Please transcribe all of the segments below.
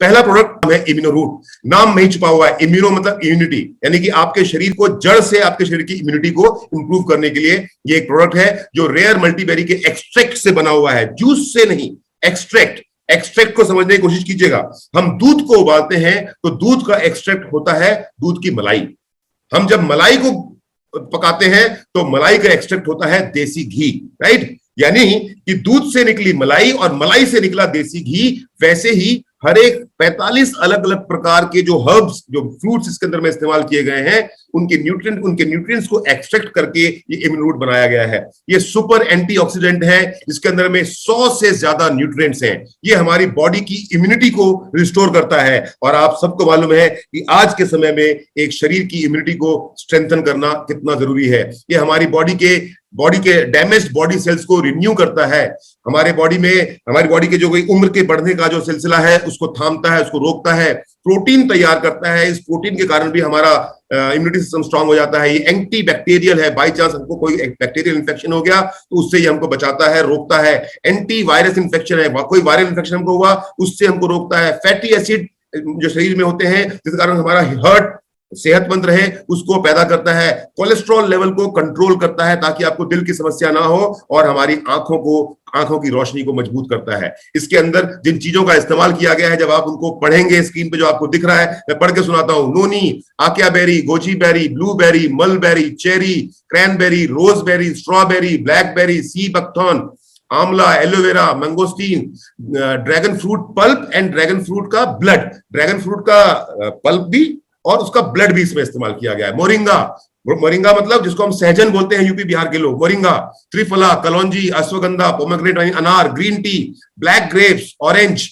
पहला प्रोडक्ट है इम्यूनोरूट। नाम में ही छुपा हुआ है, इम्यूनो मतलब इम्यूनिटी, यानी कि आपके शरीर को जड़ से आपके शरीर की इम्यूनिटी को इंप्रूव करने के लिए ये एक प्रोडक्ट है जो रेयर मल्टीबेरी के एक्सट्रैक्ट से बना हुआ है, जूस से नहीं, एक्सट्रैक्ट। एक्सट्रैक्ट को समझने की कोशिश कीजिएगा। हम दूध को उबालते हैं तो दूध का एक्सट्रैक्ट होता है दूध की मलाई। हम जब मलाई को पकाते हैं तो मलाई का एक्सट्रैक्ट होता है देसी घी, राइट। यानी कि दूध से निकली मलाई और मलाई से निकला देसी घी। वैसे ही हर एक 45 अलग अलग प्रकार के जो हर्ब्स, जो फ्रूट्स इसके अंदर में इस्तेमाल किए गए हैं, उनके न्यूट्रिएंट्स को एक्सट्रैक्ट करके ये इम्यूनोरूट बनाया गया है। ये सुपर एंटीऑक्सीडेंट है, इसके अंदर में 100 से ज्यादा न्यूट्रिएंट्स हैं। ये हमारी बॉडी की इम्यूनिटी को रिस्टोर करता है। और आप सबको मालूम है कि आज के समय में एक शरीर की इम्यूनिटी को स्ट्रेंथन करना कितना जरूरी है। ये हमारी बॉडी के डैमेज्ड बॉडी सेल्स को रिन्यू करता है। हमारी बॉडी के जो कोई उम्र के बढ़ने का जो सिलसिला है उसको थामता है, उसको रोकता है, प्रोटीन तैयार करता है। इस प्रोटीन के कारण भी हमारा इम्यूनिटी सिस्टम स्ट्रांग हो जाता है। ये एंटी बैक्टीरियल है, बाई चांस हमको कोई बैक्टीरियल इन्फेक्शन हो गया तो उससे ये हमको बचाता है, रोकता है। एंटी वायरस इन्फेक्शन है, कोई वायरल इन्फेक्शन हमको हुआ उससे हमको रोकता है। फैटी एसिड जो शरीर में होते हैं जिस कारण हमारा हार्ट सेहतमंद रहे उसको पैदा करता है। कोलेस्ट्रॉल लेवल को कंट्रोल करता है ताकि आपको दिल की समस्या ना हो, और हमारी आंखों की रोशनी को मजबूत करता है। इसके अंदर जिन चीजों का इस्तेमाल किया गया है, जब आप उनको पढ़ेंगे, स्क्रीन पे जो आपको दिख रहा है मैं पढ़ के सुनाता हूं। Noni, acai berry, goji berry, blueberry, mulberry, cherry, cranberry, roseberry, strawberry, blackberry, sea buckthorn, आंवला, aloe vera, mangosteen, dragon fruit pulp and dragon fruit का ब्लड। ड्रैगन फ्रूट का पल्प भी और उसका ब्लड भी इसमें इस्तेमाल किया गया है। मोरिंगा मतलब जिसको हम सहजन बोलते हैं यूपी बिहार के लोग, मोरिंगा, त्रिफला, कलौंजी, अश्वगंधा, पोमेग्रेनेट अनार, green tea, black grapes, orange.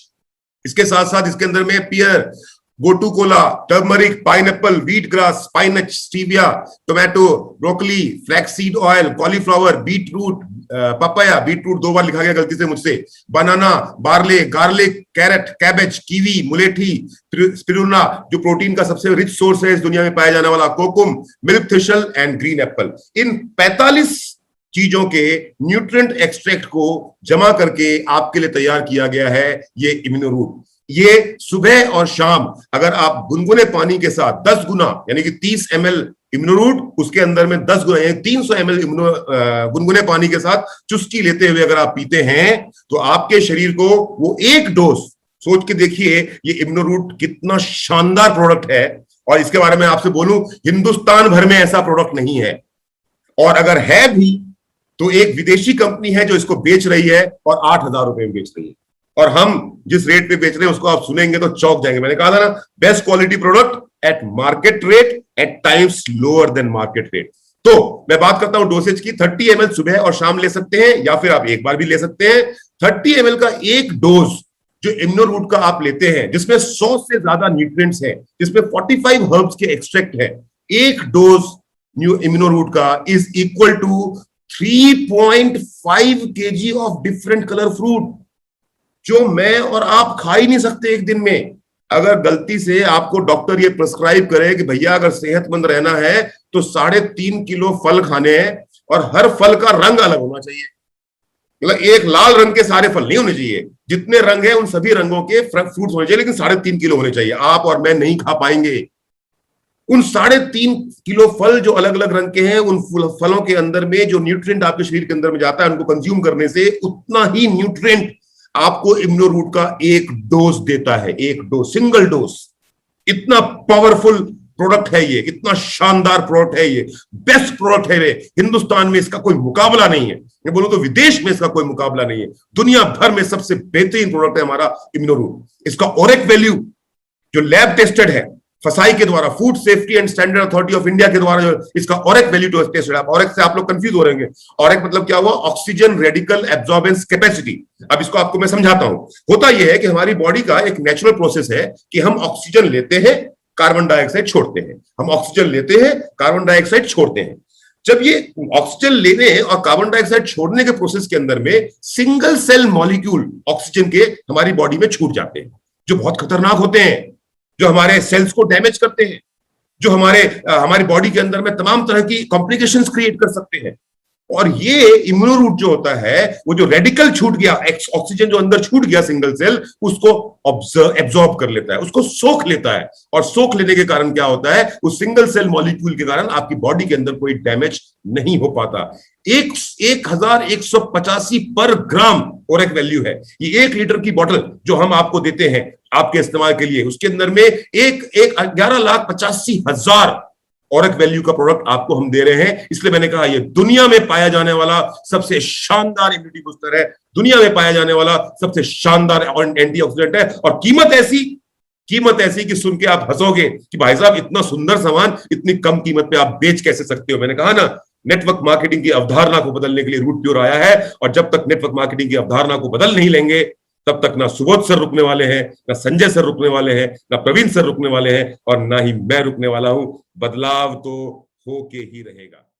इसके साथ साथ इसके अंदर में pear, gotu kola, turmeric, pineapple, wheat grass, spinach, stevia, tomato, broccoli, flaxseed oil, cauliflower, beetroot, papaya, beetroot 2 बार लिखा गया गलती से मुझसे, banana, barley, garlic, carrot, cabbage, kiwi, मुलेठी, स्पिरुलिना जो प्रोटीन का सबसे रिच सोर्स है इस दुनिया में पाया जाने वाला, kokum, milk thistle and green apple. इन 45 चीजों के न्यूट्रिएंट एक्सट्रैक्ट को जमा करके आपके लिए तैयार किया गया है ये इम्यूनोरूट। ये सुबह और शाम अगर आप गुनगुने पानी के साथ 10 गुना यानी कि 30 ml इम्यूनोरूट, उसके अंदर में 10 गुना यानी 300 ml गुनगुने पानी के साथ चुस्की लेते हुए अगर आप पीते हैं तो आपके शरीर को वो एक डोज, सोच के देखिए ये इम्यूनोरूट कितना शानदार प्रोडक्ट है। और इसके बारे में आपसे बोलूं, हिंदुस्तान भर में ऐसा प्रोडक्ट नहीं है, और अगर है भी तो एक विदेशी कंपनी है जो इसको बेच रही है और 8,000 रुपए में बेच रही है। और हम जिस रेट पे बेच रहे हैं उसको आप सुनेंगे तो चौंक जाएंगे। मैंने कहा था ना, best quality product at market rate, at times lower than market rate. तो मैं बात करता हूं डोसेज की। 30 ml सुबह और शाम ले सकते हैं, या फिर आप एक बार भी ले सकते हैं। 30 ml का एक डोज जो इम्यूनोरूट का आप लेते हैं, जिसमें 100 से ज्यादा न्यूट्रिएंट्स हैं, जिसमें 45 हर्ब्स के एक्सट्रैक्ट है, एक डोज इम्यूनोरूट का is equal to 3.5 kg of different colour fruit, जो मैं और आप खा ही नहीं सकते एक दिन में। अगर गलती से आपको डॉक्टर ये प्रिस्क्राइब करे कि भैया अगर सेहतमंद रहना है तो 3.5 किलो फल खाने हैं और हर फल का रंग अलग होना चाहिए, मतलब एक लाल रंग के सारे फल नहीं होने चाहिए, जितने रंग हैं उन सभी रंगों के फ्रूट्स होने चाहिए, लेकिन 3.5 किलो होने चाहिए। आप और मैं नहीं खा पाएंगे उन 3.5 किलो फल जो अलग अलग रंग के हैं। उन फलों के अंदर में जो न्यूट्रिएंट आपके शरीर के अंदर में जाता है, उनको कंज्यूम करने से उतना ही न्यूट्रिएंट आपको इम्यूनोरूट का एक डोज देता है, एक डोज, सिंगल डोज। इतना पावरफुल प्रोडक्ट है ये, इतना शानदार प्रोडक्ट है ये, बेस्ट प्रोडक्ट है ये। हिंदुस्तान में इसका कोई मुकाबला नहीं है, मैं बोलूं तो विदेश में इसका कोई मुकाबला नहीं है। दुनिया भर में सबसे बेहतरीन प्रोडक्ट है हमारा इम्यूनोरूट। इसका ओरेक वैल्यू जो लैब टेस्टेड है फसाई के द्वारा, food safety and standard authority of India के द्वारा जो इसका ओरेक वैल्यू टेस्टेड है। ओरेक से आप लोग कंफ्यूज हो रहेंगे, ओरेक मतलब क्या हुआ? Oxygen radical absorbance capacity. अब इसको आपको मैं समझाता हूं। होता यह है कि हमारी बॉडी का एक नेचुरल प्रोसेस है कि हम ऑक्सीजन लेते हैं, कार्बन डाइऑक्साइड छोड़ते हैं, हम ऑक्सीजन लेते हैं, कार्बन डाइऑक्साइड छोड़ते हैं। जब ये ऑक्सीजन लेने और कार्बन डाइऑक्साइड छोड़ने के प्रोसेस के अंदर में सिंगल सेल मॉलिक्यूल ऑक्सीजन के हमारी बॉडी में छूट जाते हैं, जो बहुत खतरनाक होते हैं, जो हमारे सेल्स को डैमेज करते हैं, जो हमारी बॉडी के अंदर में तमाम तरह की कॉम्प्लिकेशंस क्रिएट कर सकते हैं। और ये इम्यूनो रूट जो होता है, वो जो रेडिकल छूट गया, ऑक्सीजन जो अंदर छूट गया सिंगल सेल, उसको एब्जॉर्ब कर लेता है, उसको सोख लेता है। और सोख लेने के कारण क्या होता है, उस सिंगल सेल मॉलिक्यूल के कारण आपकी बॉडी के अंदर कोई डैमेज नहीं हो पाता। 1185 पर ग्राम ओरेक वैल्यू है। ये 1 लीटर की बोतल जो हम आपको देते हैं आपके इस्तेमाल के लिए, उसके अंदर में 11,85,000 औरक वैल्यू का प्रोडक्ट आपको हम दे रहे हैं। इसलिए मैंने कहा ये दुनिया में पाया जाने वाला सबसे शानदार इम्यूनिटी बूस्टर है, दुनिया में पाया जाने वाला सबसे शानदार एंटीऑक्सीडेंट है। और कीमत ऐसी कि सुन के आप हंसोगे कि भाई साहब इतना सुंदर सामान इतनी कम कीमत पे आप बेच कैसे सकते हो। मैंने कहा ना, नेटवर्क मार्केटिंग की अवधारणा को बदलने के लिए रूट प्योर आया है। और जब तक नेटवर्क मार्केटिंग की अवधारणा को बदल नहीं लेंगे, तब तक ना सुबोध सर रुकने वाले हैं, ना संजय सर रुकने वाले हैं, ना प्रवीण सर रुकने वाले हैं, और ना ही मैं रुकने वाला हूं। बदलाव तो हो के ही रहेगा।